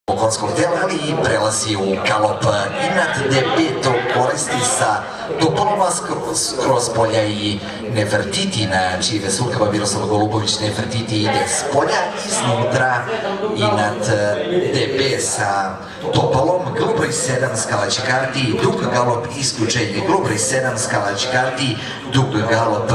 konjskog dela i prelazi u galop iznad debeto, koristi sa Topoloma kroz polja i Nefertiti, na čiji vesurkama Miroslav Golubović. Nefertiti ide s polja, iznutra iznad DB sa Topolom, glup broj 7 Skalaći karti, dug galop isključenje, glup broj 7 Skalaći karti, dug galop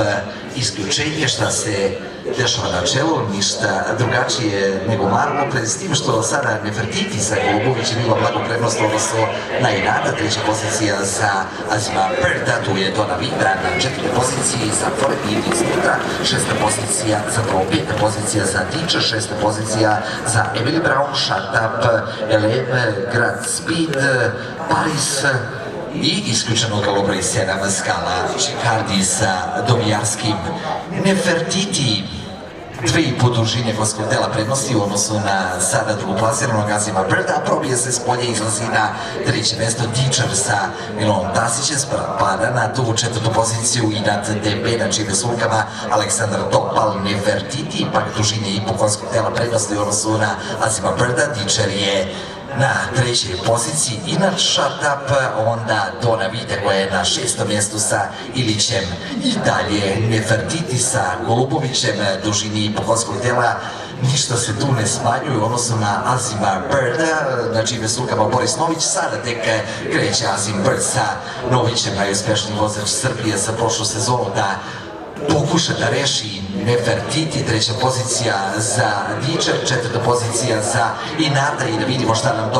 isključenje. Šta se dešava na čelu, ništa drugačije nego Marmopre, s tim što sada Nefertiti sa Golubovićem ima blagu prednost odnosno na Inata. Treća pozicija za Azima Berta, tu je Dona Vidra na četvrtoj poziciji za Florentini iznutra, šesta pozicija za Pro, peta pozicija za Diča, šesta pozicija za Emily Brown, Shut Up, Eleve, Grad Speed, Paris i isključeno galop broj 7 Skala Čikardi sa Domijarskim. Nefertiti 2,5 dužine konjskog dela prednosti u odnosu na sada drugoplasiranog Azima Berta, probije se s polja, izlazi na treće mesto Dičar sa Milonom Tasićem, pada na tu četvrtu poziciju i nad DB, na čijim vesurkama Aleksandar Topal. Nefertiti pak dužine i po konjskog dela prednosti u odnosu na Azima Berta. Dičar je na trećoj poziciji, inače Shut Up, onda Dona Vida koja je na šestom mjestu sa Ilićem i dalje Nefertiti sa Golubovićem, dužini i konjskog dela ništa se tu ne smanjuje u odnosu na Azima Berta, na čijim vesurkama Boris Nović. Sada tek kreće Azim Bert sa Novićem, najuspešniji vozač Srbije za prošlu sezonu, da pokuša da reši Nefertiti. Treća pozicija za Dičar, četvrta pozicija za Inata i da vidimo šta nam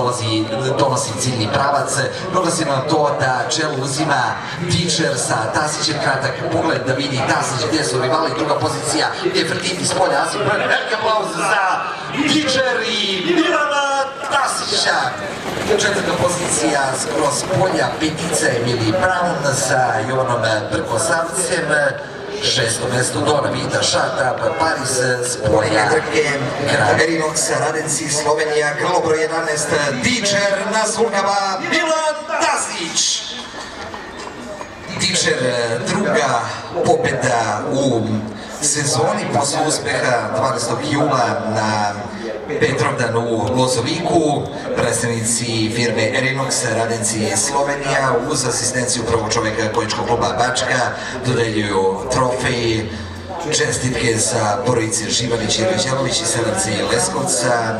donosi ciljni pravac. Donosi nam to da čelu uzima Dičar sa Tasićem, kratak pogled da vidi Tasić gdje su rivali. Druga pozicija Nefertiti s polja, Azim Bert, velika aplauz za Dičar i Milana Tasića. Četvrta pozicija skroz polja, petica Emily Brown sa Jovanom Brkosavcem. Šesto mesto Dona Vida, Shut Up, Paris s polja Erinox, Radenci, Slovenija, grlo broj 11 Dičar, na sulkama Milan Tasić. Dičar druga pobjeda u sezoni posle uspeha 12. jula na Petrovdan u Lozoviku. Predstavnici firme Erinox, Radenci Slovenija, uz asistenciju prvog čoveka konjičkog kluba Bačka dodeljuju trofej. Čestitke za porodice Živanić i Ređelović i Severce i Leskovca.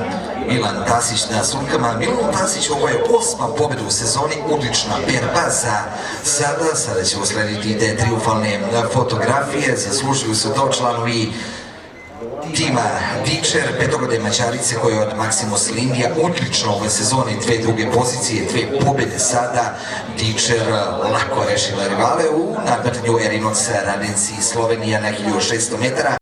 Milan Tasić na sulkama. Milan Tasić, ovo je 8. pobjeda u sezoni, odlična berba za sada. Sada će uslediti te triumfalne fotografije, zaslužuju se to članovi tima Dičar, petogode Mađarice koja je od Maximus Lindija odlično ove sezone, dve druge pozicije, dve pobjede sada. Dičar lako rešila rivale u nadmetanju Erinox, Radenci Slovenija na 1600 metara.